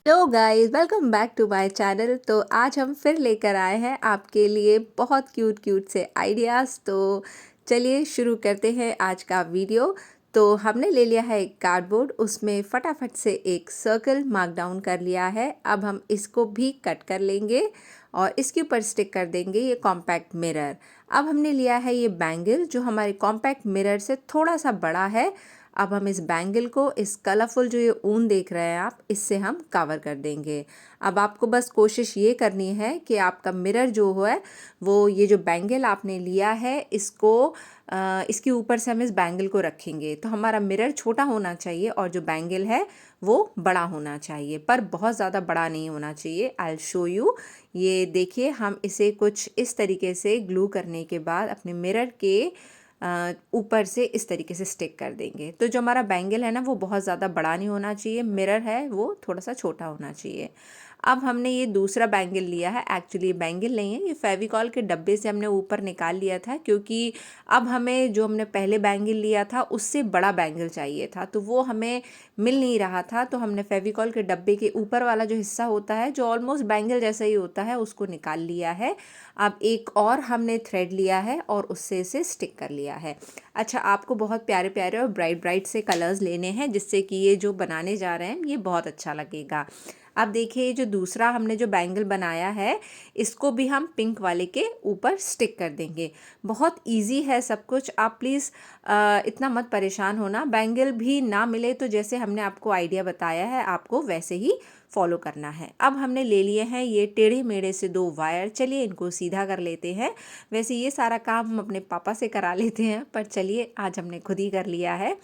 Hello guys, welcome back to my channel. तो आज हम फिर लेकर आए हैं आपके लिए बहुत क्यूट क्यूट से आइडियाज़। तो चलिए शुरू करते हैं आज का वीडियो। तो हमने ले लिया है एक कार्डबोर्ड, उसमें फटाफट से एक सर्कल मार्क डाउन कर लिया है। अब हम इसको भी कट कर लेंगे और इसके ऊपर स्टिक कर देंगे ये कॉम्पैक्ट मिरर। अब हमने लिया है ये बैंगल जो हमारे कॉम्पैक्ट मिरर से थोड़ा सा बड़ा है। अब हम इस बैंगल को, इस कलरफुल जो ये ऊन देख रहे हैं आप, इससे हम कवर कर देंगे। अब आपको बस कोशिश ये करनी है कि आपका मिरर जो है वो ये जो बैंगल आपने लिया है इसको इसके ऊपर से हम इस बैंगल को रखेंगे। तो हमारा मिरर छोटा होना चाहिए और जो बैंगल है वो बड़ा होना चाहिए, पर बहुत ज़्यादा बड़ा नहीं होना चाहिए। I will show you. ये देखिए, हम इसे कुछ इस तरीके से ग्लू करने के बाद अपने मिरर के ऊपर से इस तरीके से स्टिक कर देंगे। तो जो हमारा बैंगल है ना वो बहुत ज़्यादा बड़ा नहीं होना चाहिए, मिरर है वो थोड़ा सा छोटा होना चाहिए। अब हमने ये दूसरा बैंगल लिया है, एक्चुअली ये बैंगल नहीं है, ये फेविकॉल के डब्बे से हमने ऊपर निकाल लिया था, क्योंकि अब हमें जो हमने पहले बैंगल लिया था उससे बड़ा बैंगल चाहिए था, तो वो हमें मिल नहीं रहा था। तो हमने फेविकॉल के डब्बे के ऊपर वाला जो हिस्सा होता है जो ऑलमोस्ट बैंगल जैसा ही होता है उसको निकाल लिया है। अब एक और हमने थ्रेड लिया है और उससे इसे स्टिक कर लिया है। अच्छा, आपको बहुत प्यारे प्यारे और ब्राइट ब्राइट से कलर्स लेने हैं जिससे कि ये जो बनाने जा रहे हैं ये बहुत अच्छा लगेगा। अब देखिए, जो दूसरा हमने जो बैंगल बनाया है इसको भी हम पिंक वाले के ऊपर स्टिक कर देंगे। बहुत इजी है सब कुछ, आप प्लीज़ इतना मत परेशान होना। बैंगल भी ना मिले तो जैसे हमने आपको आइडिया बताया है आपको वैसे ही फॉलो करना है। अब हमने ले लिए हैं ये टेढ़े मेढ़े से दो वायर, चलिए इनको सीधा कर लेते हैं। वैसे ये सारा काम हम अपने पापा से करा लेते हैं, पर चलिए आज हमने खुद ही कर लिया है।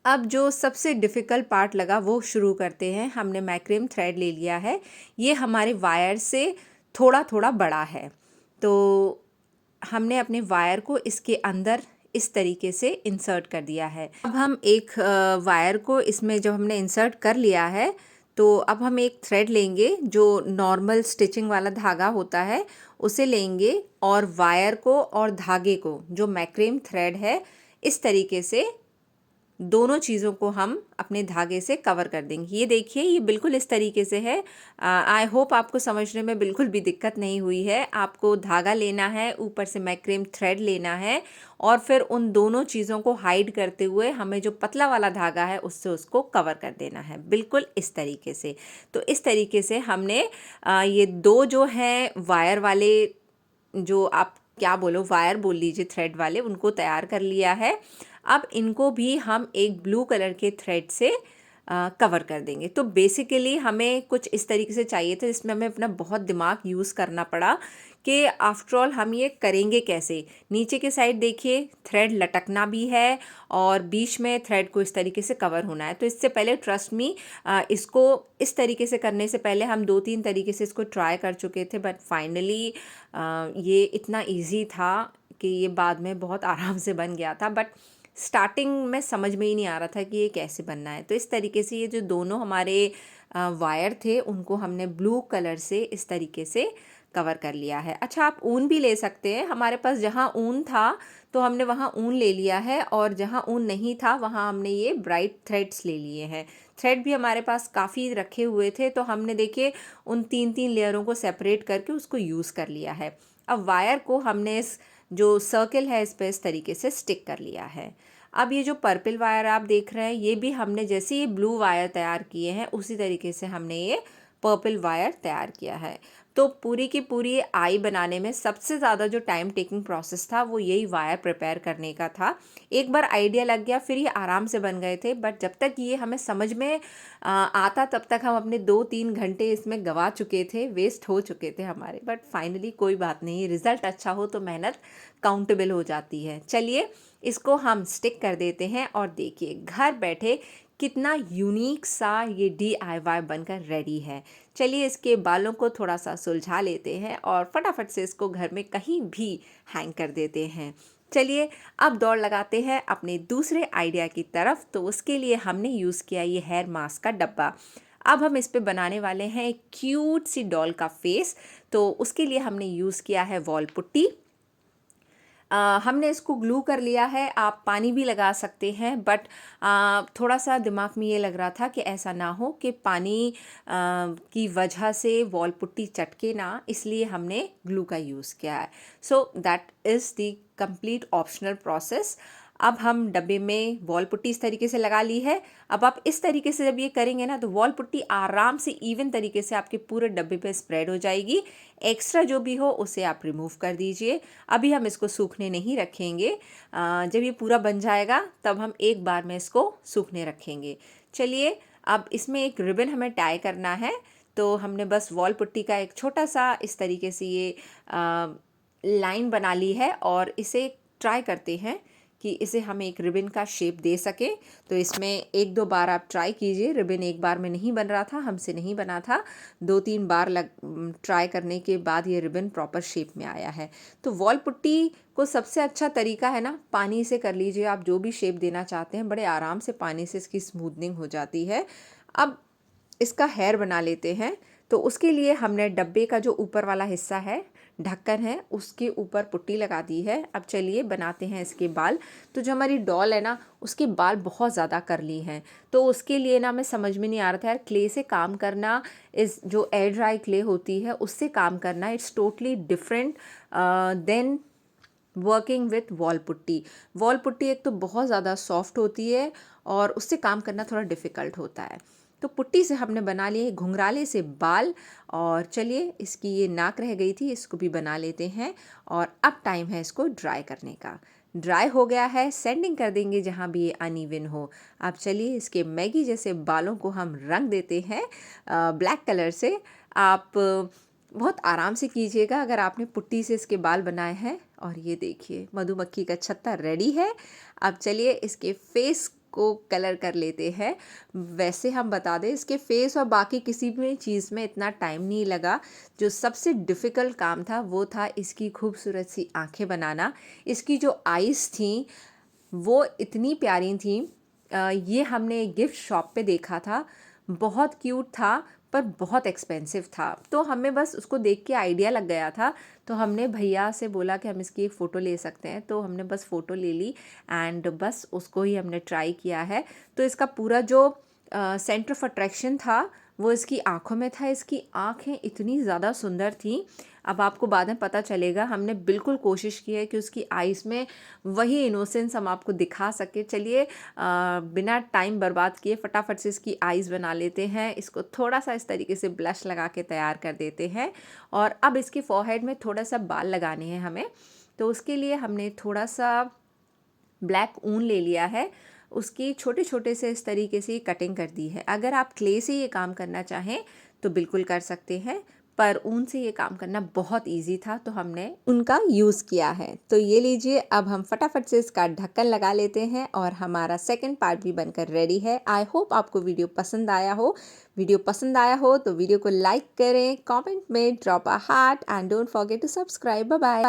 अब जो सबसे डिफ़िकल्ट पार्ट लगा वो शुरू करते हैं। हमने मैक्रेम थ्रेड ले लिया है, ये हमारे वायर से थोड़ा थोड़ा बड़ा है। तो हमने अपने वायर को इसके अंदर इस तरीके से इंसर्ट कर दिया है। अब हम एक वायर को इसमें जब हमने इंसर्ट कर लिया है तो अब हम एक थ्रेड लेंगे, जो नॉर्मल स्टिचिंग वाला धागा होता है उसे लेंगे और वायर को और धागे को, जो मैक्रेम थ्रेड है, इस तरीके से दोनों चीज़ों को हम अपने धागे से कवर कर देंगे। ये देखिए, ये बिल्कुल इस तरीके से है। आई होप आपको समझने में बिल्कुल भी दिक्कत नहीं हुई है। आपको धागा लेना है, ऊपर से मैक्रेम थ्रेड लेना है और फिर उन दोनों चीज़ों को हाइड करते हुए हमें जो पतला वाला धागा है उससे उसको कवर कर देना है, बिल्कुल इस तरीके से। तो इस तरीके से हमने ये दो जो हैं वायर वाले, जो आप क्या बोलो, वायर बोल लीजिए, थ्रेड वाले, उनको तैयार कर लिया है। अब इनको भी हम एक ब्लू कलर के थ्रेड से कवर कर देंगे। तो बेसिकली हमें कुछ इस तरीके से चाहिए था जिसमें हमें अपना बहुत दिमाग यूज़ करना पड़ा कि आफ्टर ऑल हम ये करेंगे कैसे। नीचे के साइड देखिए, थ्रेड लटकना भी है और बीच में थ्रेड को इस तरीके से कवर होना है। तो इससे पहले ट्रस्ट मी, इसको इस तरीके से करने से पहले हम 2-3 तरीके से इसको ट्राई कर चुके थे, बट फाइनली ये इतना ईजी था कि ये बाद में बहुत आराम से बन गया था। बट स्टार्टिंग में समझ में ही नहीं आ रहा था कि ये कैसे बनना है। तो इस तरीके से ये जो दोनों हमारे वायर थे उनको हमने ब्लू कलर से इस तरीके से कवर कर लिया है। अच्छा, आप ऊन भी ले सकते हैं। हमारे पास जहाँ ऊन था तो हमने वहाँ ऊन ले लिया है और जहाँ ऊन नहीं था वहाँ हमने ये ब्राइट थ्रेड्स ले लिए हैं। थ्रेड भी हमारे पास काफ़ी रखे हुए थे, तो हमने देखिए उन 3-3 लेयरों को सेपरेट करके उसको यूज़ कर लिया है। अब वायर को हमने इस जो सर्किल है इस पर इस तरीके से स्टिक कर लिया है। अब ये जो पर्पल वायर आप देख रहे हैं ये भी हमने, जैसे ये ब्लू वायर तैयार किए हैं उसी तरीके से हमने ये पर्पल वायर तैयार किया है। तो पूरी की पूरी आई बनाने में सबसे ज़्यादा जो टाइम टेकिंग प्रोसेस था वो यही वायर प्रिपेयर करने का था। एक बार आइडिया लग गया फिर ये आराम से बन गए थे, बट जब तक ये हमें समझ में आता तब तक हम अपने 2-3 घंटे इसमें गवा चुके थे, वेस्ट हो चुके थे हमारे। बट फाइनली कोई बात नहीं, रिज़ल्ट अच्छा हो तो मेहनत काउंटेबल हो जाती है। चलिए इसको हम स्टिक कर देते हैं और देखिए घर बैठे कितना यूनिक सा ये DIY बनकर रेडी है। चलिए इसके बालों को थोड़ा सा सुलझा लेते हैं और फटाफट से इसको घर में कहीं भी हैंग कर देते हैं। चलिए अब दौड़ लगाते हैं अपने दूसरे आइडिया की तरफ। तो उसके लिए हमने यूज़ किया ये हेयर मास्क का डब्बा। अब हम इस पे बनाने वाले हैं एक क्यूट सी डॉल का फेस। तो उसके लिए हमने यूज़ किया है वॉल पुट्टी। हमने इसको ग्लू कर लिया है। आप पानी भी लगा सकते हैं, बट थोड़ा सा दिमाग में ये लग रहा था कि ऐसा ना हो कि पानी की वजह से वॉल पुट्टी चटके ना, इसलिए हमने ग्लू का यूज़ किया है। So that is the complete optional process. अब हम डब्बे में वॉल पुट्टी इस तरीके से लगा ली है। अब आप इस तरीके से जब ये करेंगे ना, तो वॉल पुट्टी आराम से इवन तरीके से आपके पूरे डब्बे पे स्प्रेड हो जाएगी। एक्स्ट्रा जो भी हो उसे आप रिमूव कर दीजिए। अभी हम इसको सूखने नहीं रखेंगे। जब ये पूरा बन जाएगा तब हम एक बार में इसको सूखने रखेंगे। चलिए, अब इसमें एक रिबन हमें टाई करना है। तो हमने बस वॉल पुट्टी का एक छोटा सा इस तरीके से ये लाइन बना ली है, और इसे ट्राई करते हैं कि इसे हम एक रिबन का शेप दे सके। तो इसमें एक दो बार आप ट्राई कीजिए। रिबन एक बार में नहीं बन रहा था, हमसे नहीं बना था। 2-3 बार ट्राई करने के बाद ये रिबन प्रॉपर शेप में आया है। तो वॉल पुट्टी को सबसे अच्छा तरीका है ना, पानी से कर लीजिए। आप जो भी शेप देना चाहते हैं, बड़े आराम से पानी से इसकी स्मूथनिंग हो जाती है। अब इसका हेयर बना लेते हैं। तो उसके लिए हमने डब्बे का जो ऊपर वाला हिस्सा है, ढक्कन है, उसके ऊपर पुट्टी लगा दी है। अब चलिए बनाते हैं इसके बाल। तो जो हमारी डॉल है ना, उसके बाल बहुत ज़्यादा करली हैं। तो उसके लिए ना मैं समझ में नहीं आ रहा था यार, क्ले से काम करना, इस जो एयर ड्राई क्ले होती है उससे काम करना, it's totally different than working with wall putty. Wall putty एक तो बहुत ज़्यादा सॉफ्ट होती है और उससे काम करना थोड़ा डिफ़िकल्ट होता है। तो पुट्टी से हमने बना लिए घुंघराले से बाल। और चलिए, इसकी ये नाक रह गई थी, इसको भी बना लेते हैं। और अब टाइम है इसको ड्राई करने का। ड्राई हो गया है, सेंडिंग कर देंगे जहाँ भी ये अनइवन हो। अब चलिए, इसके मैगी जैसे बालों को हम रंग देते हैं ब्लैक कलर से। आप बहुत आराम से कीजिएगा अगर आपने पुट्टी से इसके बाल बनाए हैं। और ये देखिए, मधुमक्खी का छत्ता रेडी है। अब चलिए, इसके फेस को कलर कर लेते हैं। वैसे हम बता दें, इसके फेस और बाकी किसी भी चीज़ में इतना टाइम नहीं लगा। जो सबसे डिफ़िकल्ट काम था वो था इसकी खूबसूरत सी आंखें बनाना। इसकी जो आइज़ थी वो इतनी प्यारी थी। ये हमने गिफ्ट शॉप पे देखा था, बहुत क्यूट था पर बहुत एक्सपेंसिव था। तो हमें बस उसको देख के आइडिया लग गया था। तो हमने भैया से बोला कि हम इसकी एक फ़ोटो ले सकते हैं। तो हमने बस फ़ोटो ले ली एंड बस उसको ही हमने ट्राई किया है। तो इसका पूरा जो सेंटर ऑफ अट्रैक्शन था वो इसकी आँखों में था। इसकी आँखें इतनी ज़्यादा सुंदर थी, अब आपको बाद में पता चलेगा। हमने बिल्कुल कोशिश की है कि उसकी आइज़ में वही इनोसेंस हम आपको दिखा सके। चलिए, बिना टाइम बर्बाद किए फटाफट से इसकी आइज़ बना लेते हैं। इसको थोड़ा सा इस तरीके से ब्लश लगा के तैयार कर देते हैं। और अब इसके फोरहेड में थोड़ा सा बाल लगाने हैं हमें। तो उसके लिए हमने थोड़ा सा ब्लैक ऊन ले लिया है, उसकी छोटे छोटे से इस तरीके से कटिंग कर दी है। अगर आप क्ले से ये काम करना चाहें तो बिल्कुल कर सकते हैं, पर ऊन से ये काम करना बहुत इजी था तो हमने उनका यूज़ किया है। तो ये लीजिए, अब हम फटाफट से इसका ढक्कन लगा लेते हैं और हमारा सेकंड पार्ट भी बनकर रेडी है। आई होप आपको वीडियो पसंद आया हो। वीडियो पसंद आया हो तो वीडियो को लाइक करें, कमेंट में drop a heart and don't forget to subscribe. Bye bye.